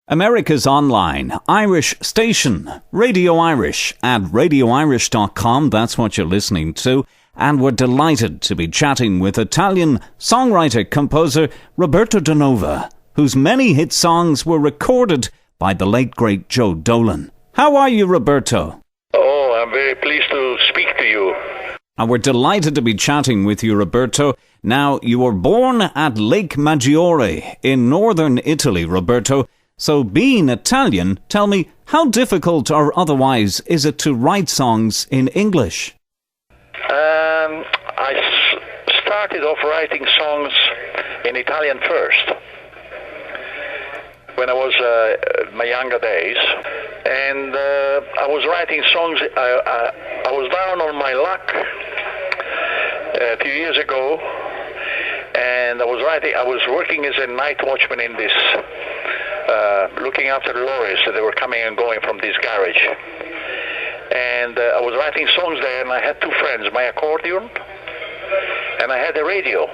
America's online Irish station, Radio Irish at radioirish.com. That's what you're listening to. And we're delighted to be chatting with Italian songwriter-composer Roberto Danova, whose many hit songs were recorded by the late great Joe Dolan. How are you, Roberto? Oh, I'm very pleased to speak to you. And we're delighted to be chatting with you, Roberto. Now, you were born at Lake Maggiore in northern Italy, Roberto. So being Italian, tell me, how difficult or otherwise is it to write songs in English? I started off writing songs in Italian first, when I was my younger days, and I was writing songs. I was down on my luck a few years ago, and I was working as a night watchman in this, looking after the lorries that they were coming and going from this garage. And I was writing songs there, and I had two friends, my accordion, and I had a radio,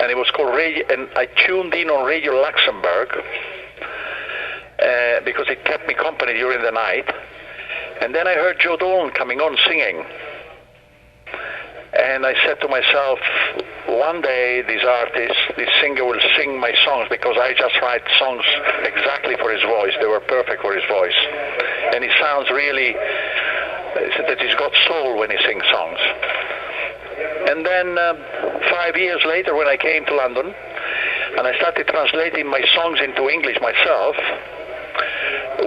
and it was called Radio, and I tuned in on Radio Luxembourg, because it kept me company during the night. And then I heard Joe Dolan coming on singing, and I said to myself, one day this singer will sing my songs, because I just write songs exactly for his voice. They were perfect for his voice, and he sounds really that he's got soul when he sings songs. And then 5 years later, when I came to London and I started translating my songs into English myself,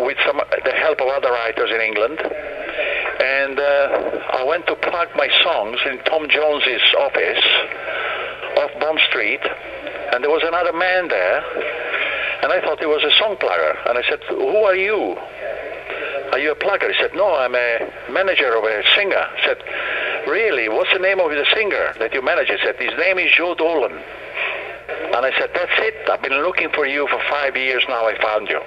with the help of other writers in England, and I went to plug my songs in Tom Jones's office off Bond Street, and there was another man there, and I thought he was a song plugger, and I said, "Who are you? Are you a plugger?" He said, "No, I'm a manager of a singer." I said, "Really? What's the name of the singer that you manage?" He said, "His name is Joe Dolan." And I said, "That's it. I've been looking for you for 5 years now. I found you."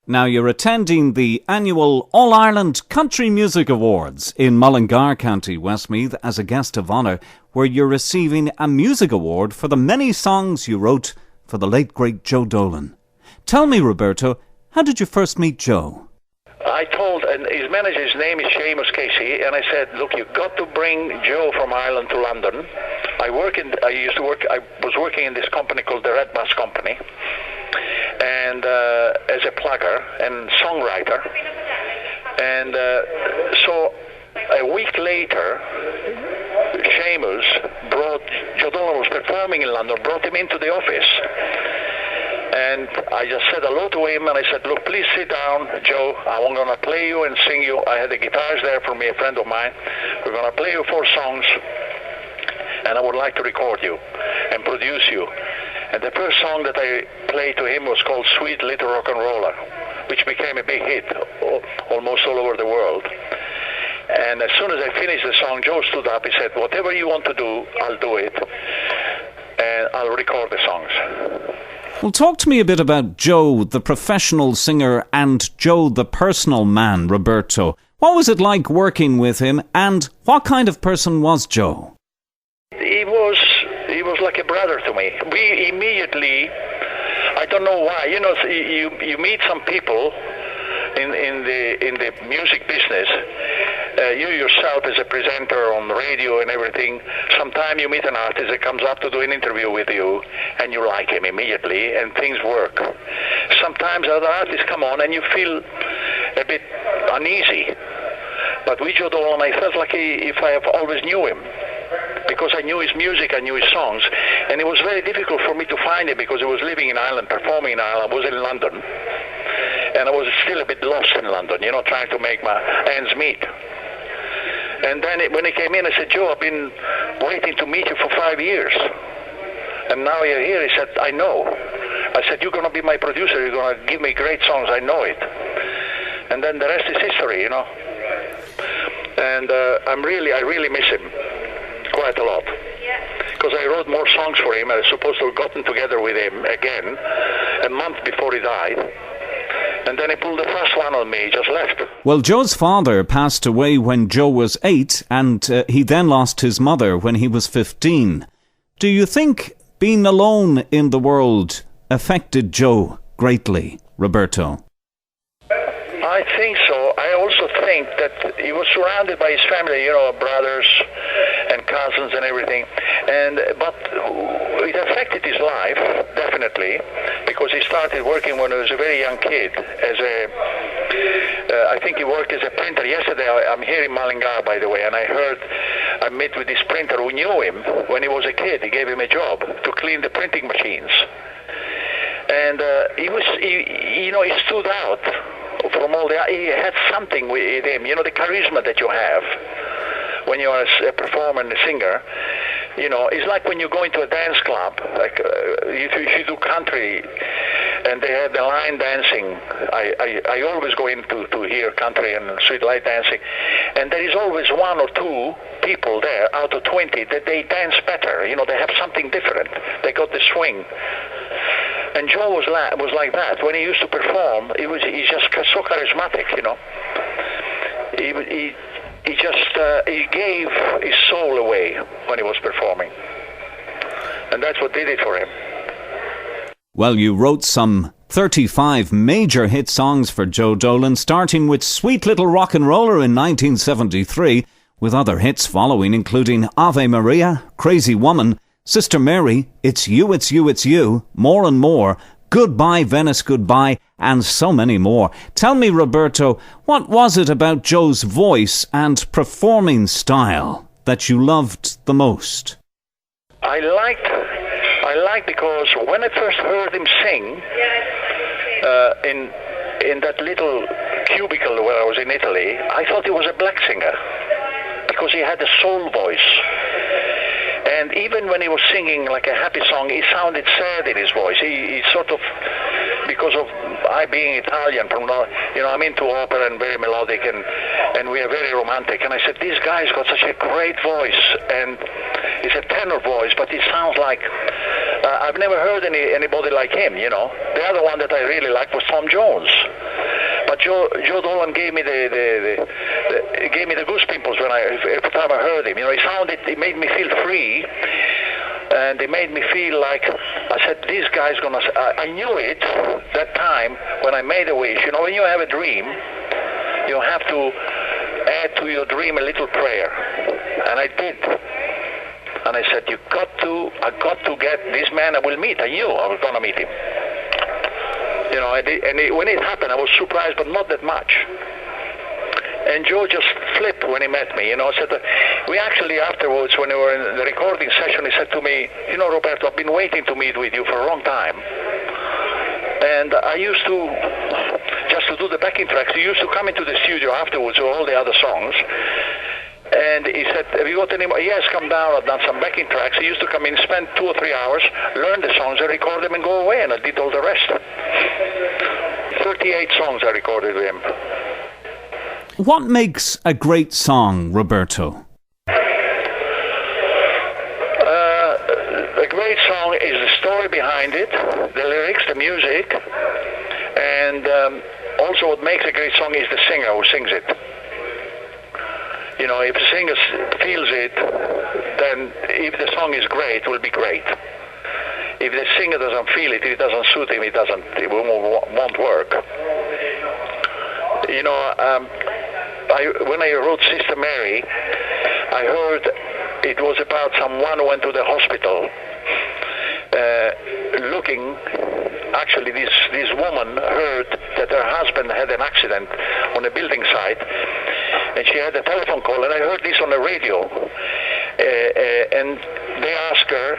Now, you're attending the annual All-Ireland Country Music Awards in Mullingar, County Westmeath, as a guest of honour, where you're receiving a music award for the many songs you wrote for the late great Joe Dolan. Tell me, Roberto, how did you first meet Joe? I told, and his manager's name is Seamus Casey, and I said, "Look, you've got to bring Joe from Ireland to London." I was working in this company called the Red Bus Company, and as a plugger and songwriter. And so a week later, Seamus brought, Joe Dolan was performing in London, brought him into the office. And I just said hello to him, and I said, "Look, please sit down, Joe. I'm going to play you and sing you." I had the guitars there for me, a friend of mine. "We're going to play you 4 songs, and I would like to record you and produce you." And the first song that I played to him was called "Sweet Little Rock and Roller," which became a big hit almost all over the world. And as soon as I finished the song, Joe stood up. He said, "Whatever you want to do, I'll do it, and I'll record the songs." Well, talk to me a bit about Joe, the professional singer, and Joe, the personal man, Roberto. What was it like working with him, and what kind of person was Joe? He was like a brother to me. We immediately, I don't know why, you meet some people in the music business. You yourself as a presenter on radio and everything, sometimes you meet an artist that comes up to do an interview with you and you like him immediately and things work. Sometimes other artists come on and you feel a bit uneasy. But with Joe Dolan, I felt like if I have always knew him, because I knew his music, I knew his songs, and it was very difficult for me to find him because I was living in Ireland, performing in Ireland. I was in London, and I was still a bit lost in London, trying to make my ends meet. And then when he came in, I said, "Joe, I've been waiting to meet you for 5 years. And now you're here." He said, "I know." I said, "You're going to be my producer. You're going to give me great songs. I know it." And then the rest is history, And I really miss him quite a lot. Because I wrote more songs for him. I was supposed to have gotten together with him again a month before he died. And then he pulled the first one on me. He just left. Well, Joe's father passed away when Joe was 8, and he then lost his mother when he was 15. Do you think being alone in the world affected Joe greatly, Roberto? I think so. I also think that he was surrounded by his family, brothers and cousins and everything. But it affected his life, definitely, because he started working when he was a very young kid. I think he worked as a printer. Yesterday, I'm here in Mullingar, by the way, and I met with this printer who knew him when he was a kid. He gave him a job to clean the printing machines. And he stood out from all he had something with him, the charisma that you have when you are a performer and a singer. It's like when you go into a dance club, like if you do country and they have the line dancing. I always go in to hear country and street light dancing, and there is always one or two people there out of 20 that they dance better. They have something different. They got the swing. And Joe was like that. When he used to perform, he's just so charismatic, He gave his soul away when he was performing. And that's what did it for him. Well, you wrote some 35 major hit songs for Joe Dolan, starting with Sweet Little Rock and Roller in 1973, with other hits following, including Ave Maria, Crazy Woman, Sister Mary, It's You, It's You, It's You, More and More, Goodbye, Venice Goodbye, and so many more. Tell me, Roberto, what was it about Joe's voice and performing style that you loved the most? I liked because when I first heard him sing in that little cubicle where I was in Italy, I thought he was a black singer because he had a soul voice. And even when he was singing like a happy song, he sounded sad in his voice. He sort of, because of I being Italian, I'm into opera and very melodic, and we are very romantic. And I said, this guy's got such a great voice, and it's a tenor voice, but it sounds like I've never heard anybody like him. The other one that I really liked was Tom Jones. But Joe Dolan gave me the goose pimples every time I heard him. He made me feel free, and it made me feel like I said, this guy's gonna. I knew it that time when I made a wish. When you have a dream, you have to add to your dream a little prayer, and I did. And I said, I got to get this man I will meet. I knew I was gonna meet him. When it happened, I was surprised, but not that much. And Joe just flipped when he met me. I said, we actually afterwards, when we were in the recording session, he said to me, Roberto, I've been waiting to meet with you for a long time. And I used to, just to do the backing tracks, he used to come into the studio afterwards with all the other songs. And he said, have you got any more? Yes, come down. I've done some backing tracks. He used to come in, spend 2 or 3 hours, learn the songs, and record them and go away. And I did all the rest. 38 songs I recorded with him. What makes a great song, Roberto? A great song is the story behind it, the lyrics, the music, and also what makes a great song is the singer who sings it. If the singer feels it, then if the song is great, it will be great. If the singer doesn't feel it, it doesn't suit him, it won't work. When I wrote Sister Mary, I heard it was about someone who went to the hospital looking. Actually, this woman heard that her husband had an accident on a building site, and she had a telephone call, and I heard this on the radio. And they asked her,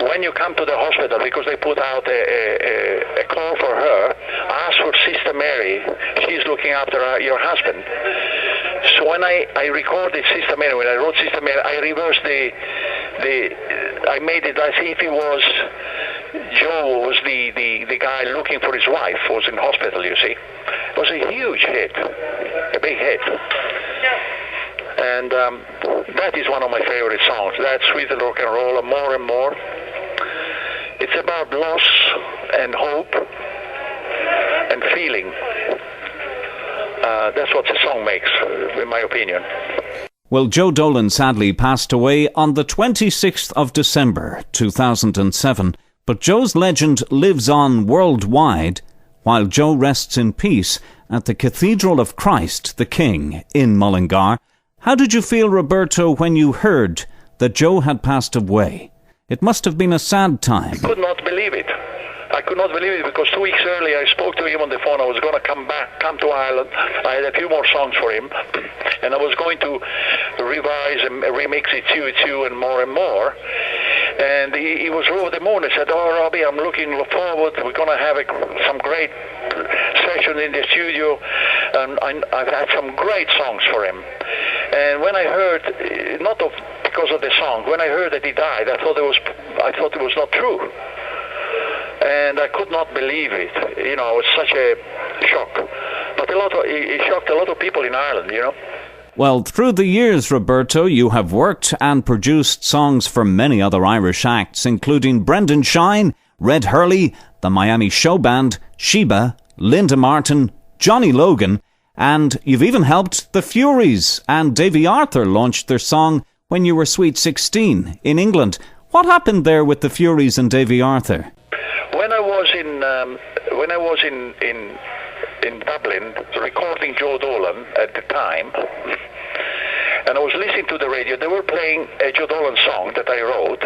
when you come to the hospital, because they put out a call for her, ask for Sister Mary. She's looking after your husband. So when I recorded Sister Mary, when I wrote Sister Mary, I reversed I made it as if it was Joe was the guy looking for his wife, was in hospital, you see. It was a huge hit, a big hit. And that is one of my favorite songs. That Sweet Little Rock and Roll, More and More. It's about loss and hope and feeling. That's what the song makes, in my opinion. Well, Joe Dolan sadly passed away on the 26th of December 2007, but Joe's legend lives on worldwide. while Joe rests in peace at the Cathedral of Christ the King in Mullingar. How did you feel, Roberto, when you heard that Joe had passed away? It must have been a sad time. I could not believe it. I could not believe it because 2 weeks earlier I spoke to him on the phone. I was going to come to Ireland. I had a few more songs for him, and I was going to revise and remix It's You, and more and more. And he was over the moon. He said, "Oh, Robbie, I'm looking forward. We're going to have some great session in the studio." And I've had some great songs for him. And when I heard, because of the song, when I heard that he died, I thought it was not true. And I could not believe it. You know, it was such a shock. But it shocked a lot of people in Ireland, you know. Well, through the years, Roberto, you have worked and produced songs for many other Irish acts, including Brendan Shine, Red Hurley, the Miami Show Band, Sheba, Linda Martin, Johnny Logan, and you've even helped the Furies, and Davy Arthur launched their song When You Were Sweet 16 in England. What happened there with the Furies and Davy Arthur? When I was in Dublin recording Joe Dolan at the time, and I was listening to the radio, they were playing a Joe Dolan song that I wrote,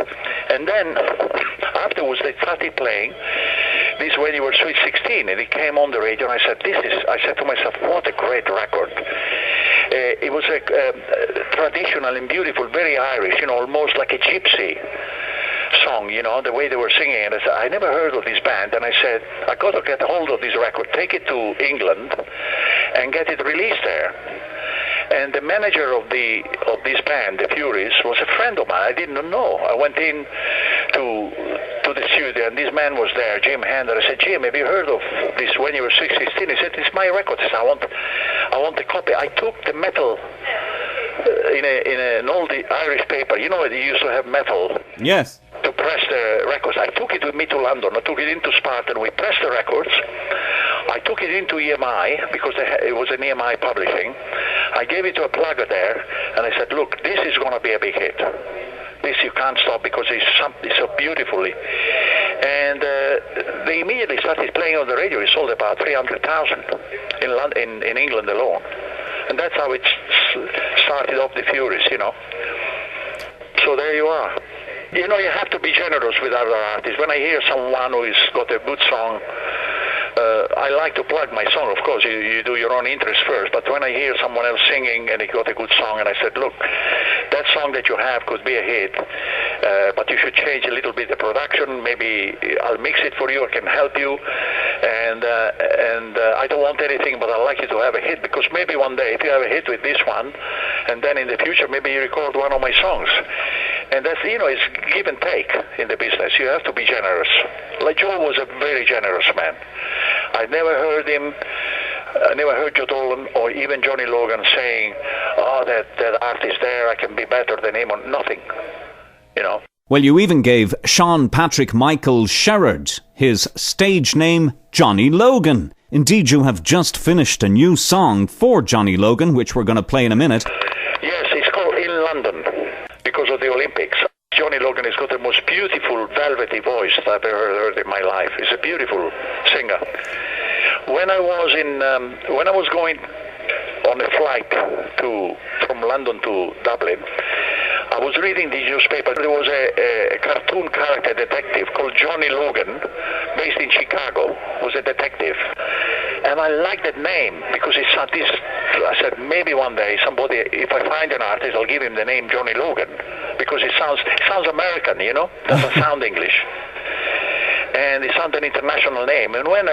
and then afterwards they started playing this When You Were Sweet 16, and it came on the radio, and I said to myself, what a great record. It was a traditional and beautiful, very Irish, you know, almost like a gypsy song, you know, the way they were singing. And I said, I never heard of this band, and I said, I got to get hold of this record, take it to England and get it released there. And the manager of this band, the Furies, was a friend of mine. I didn't know. I went in to the studio, and this man was there, Jim Hander. I said, Jim, have you heard of this When You Were 16? He said, it's my record. I said, I want the copy. I took the metal in an old Irish paper. You know, they used to have metal. Yes. To press the records. I took it with me to London. I took it into Spartan. We pressed the records. I took it into EMI because it was an EMI publishing. I gave it to a plugger there, and I said, look, this is going to be a big hit. This you can't stop because it's so beautifully. And they immediately started playing on the radio. It sold about 300,000 in England alone. And that's how it started off the Furies, you know. So there you are. You know, you have to be generous with other artists. When I hear someone who's got a good song, I like to plug my song. Of course, you do your own interest first. But when I hear someone else singing and he got a good song, and I said, look, that song that you have could be a hit, but you should change a little bit the production. Maybe I'll mix it for you. I can help you. And I don't want anything, but I'd like you to have a hit, because maybe one day if you have a hit with this one, and then in the future maybe you record one of my songs. And that's, you know, it's give and take in the business. You have to be generous. Like Joe was a very generous man. I never heard Joe Dolan or even Johnny Logan saying, oh, that artist there, I can be better than him, or nothing, you know. Well, you even gave Sean Patrick Michael Sherrod his stage name, Johnny Logan. Indeed, you have just finished a new song for Johnny Logan, which we're going to play in a minute. Yes, it's called In London, because of the Olympics. Johnny Logan has got the most beautiful velvety voice that I've ever heard in my life. He's a beautiful singer. When I was going on a flight from London to Dublin, I was reading the newspaper. There was a cartoon character detective called Johnny Logan, based in Chicago, was a detective. And I liked that name because it's not this. I said, maybe one day somebody, if I find an artist, I'll give him the name Johnny Logan, because it sounds American, you know, doesn't sound English. And it sounds an international name. And when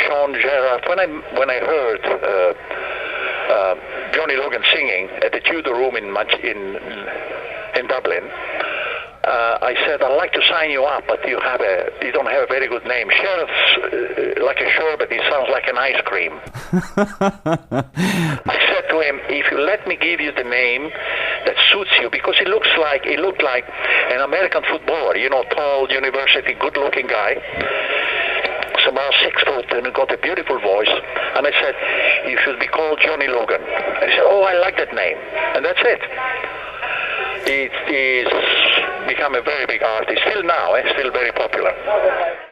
Sean Gerard, when I heard Johnny Logan singing at the Tudor Room in Dublin, I said, I'd like to sign you up, but you don't have a very good name. Sheriff's like a sherbet, it sounds like an ice cream. I said to him, if you let me give you the name that suits you, because he looked like an American footballer, you know, tall, university, good-looking guy. He's about 6 foot and he got a beautiful voice. And I said, you should be called Johnny Logan. And he said, oh, I like that name. And that's it. It is become a very big artist, still now, still very popular.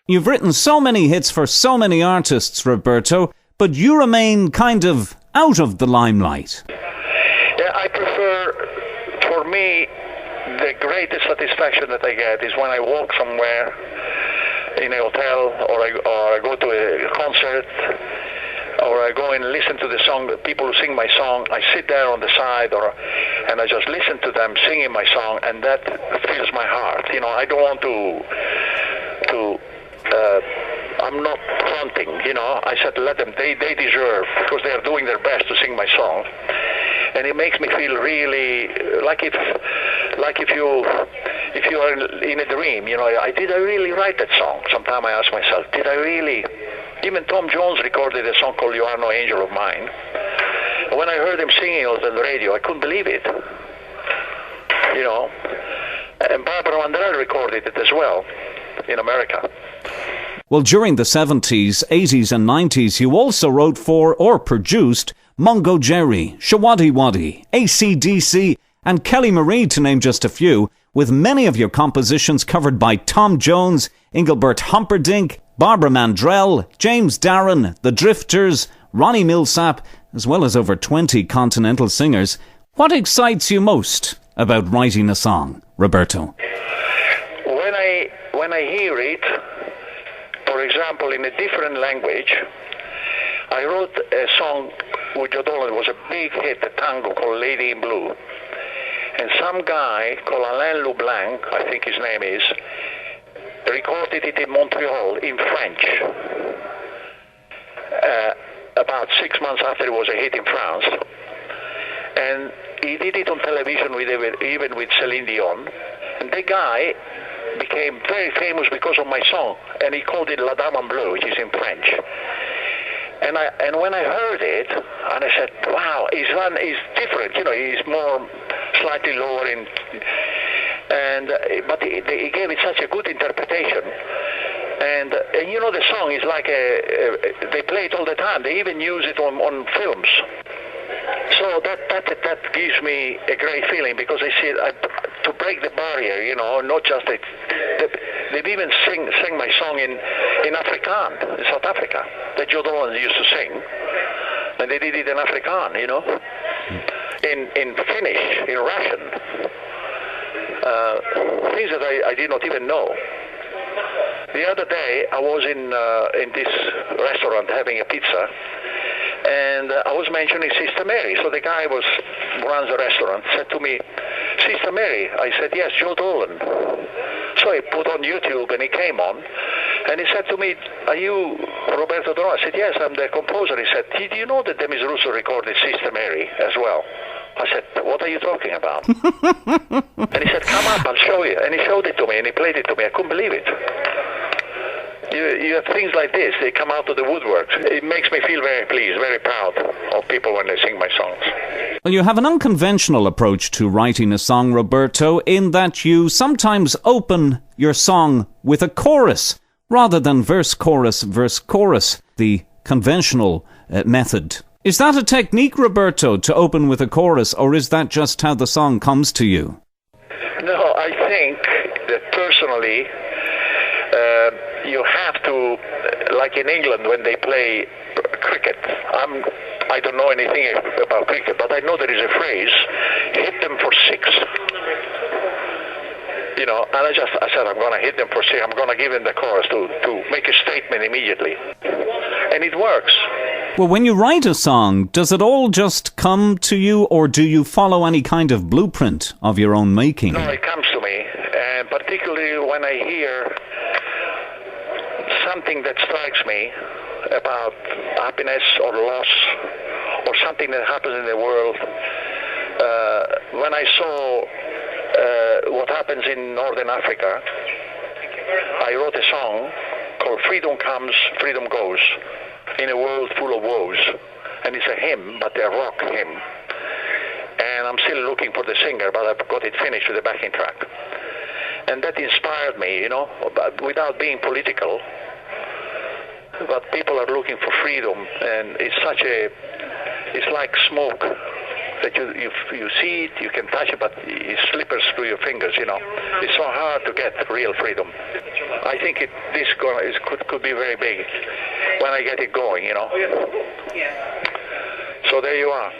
You've written so many hits for so many artists, Roberto, but you remain kind of out of the limelight. Yeah, I prefer, for me, the greatest satisfaction that I get is when I walk somewhere in a hotel, or I go to a concert, or I go and listen to the song, people who sing my song. I sit there on the side, and I just listen to them singing my song, and that fills my heart. You know, I don't want I'm not fronting, you know. I said, let them, they deserve, because they are doing their best to sing my song. And it makes me feel really like if you are in a dream, you know. Did I really write that song? Sometimes I ask myself, did I really? Even Tom Jones recorded a song called You Are No Angel of Mine. When I heard him singing it on the radio, I couldn't believe it, you know. And Barbara Mandrell recorded it as well in America. Well, during the 70s, 80s and 90s, you also wrote for or produced Mungo Jerry, Shawaddy Waddy, AC/DC and Kelly Marie, to name just a few, with many of your compositions covered by Tom Jones, Engelbert Humperdinck, Barbara Mandrell, James Darren, The Drifters, Ronnie Millsap, as well as over 20 continental singers. What excites you most about writing a song, Roberto? When I hear it, for example, in a different language, I wrote a song with Joe Dolan. It was a big hit, a tango called Lady in Blue. And some guy called Alain Leblanc, I think his name is, recorded it in Montreal in French. About 6 months after it was a hit in France. And he did it on television even with Celine Dion. And the guy became very famous because of my song, and he called it La Dame en Bleu, which is in French. And when I heard it, and I said, wow, his one is different, you know, he's more slightly lower but he gave it such a good interpretation. And you know, the song is like they play it all the time. They even use it on films. So that gives me a great feeling, because I see to break the barrier, you know, not just they've even sang my song in Afrikaans in South Africa that Joe Dolan used to sing, and they did it in Afrikaans, you know, in Finnish, in Russian, things that I did not even know. The other day I was in this restaurant having a pizza. And I was mentioning Sister Mary. So the guy runs the restaurant, said to me, Sister Mary. I said, yes, Joe Dolan. So he put on YouTube and he came on. And he said to me, are you Roberto Danova? I said, yes, I'm the composer. He said, did you know that Demis Rousseau recorded Sister Mary as well? I said, what are you talking about? And he said, come up, I'll show you. And he showed it to me and he played it to me. I couldn't believe it. You have things like this, they come out of the woodwork. It makes me feel very pleased, very proud of people when they sing my songs. Well, you have an unconventional approach to writing a song, Roberto, in that you sometimes open your song with a chorus, rather than verse, chorus, the conventional method. Is that a technique, Roberto, to open with a chorus, or is that just how the song comes to you? No, I think that personally, you have to, like in England when they play cricket. I don't know anything about cricket, but I know there is a phrase, hit them for six. You know, and I said, I'm going to hit them for six. I'm going to give them the chorus to make a statement immediately. And it works. Well, when you write a song, does it all just come to you, or do you follow any kind of blueprint of your own making? No, it comes to me, and particularly when I hear something that strikes me about happiness or loss or something that happens in the world. When I saw what happens in Northern Africa, I wrote a song called Freedom Comes, Freedom Goes, in a world full of woes. And it's a hymn, but a rock hymn. And I'm still looking for the singer, but I've got it finished with the backing track. And that inspired me, you know, without being political. But people are looking for freedom, and it's like smoke that you see it, you can touch it, but it slippers through your fingers, you know. It's so hard to get real freedom. I think could be very big when I get it going, you know. So there you are.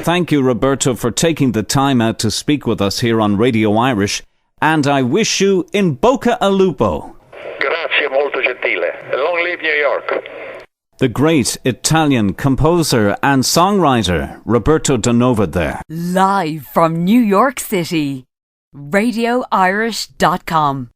Thank you, Roberto, for taking the time out to speak with us here on Radio Irish, and I wish you in bocca al lupo. Grazie, molto gentile. Long live New York. The great Italian composer and songwriter Roberto Danova there. Live from New York City. RadioIrish.com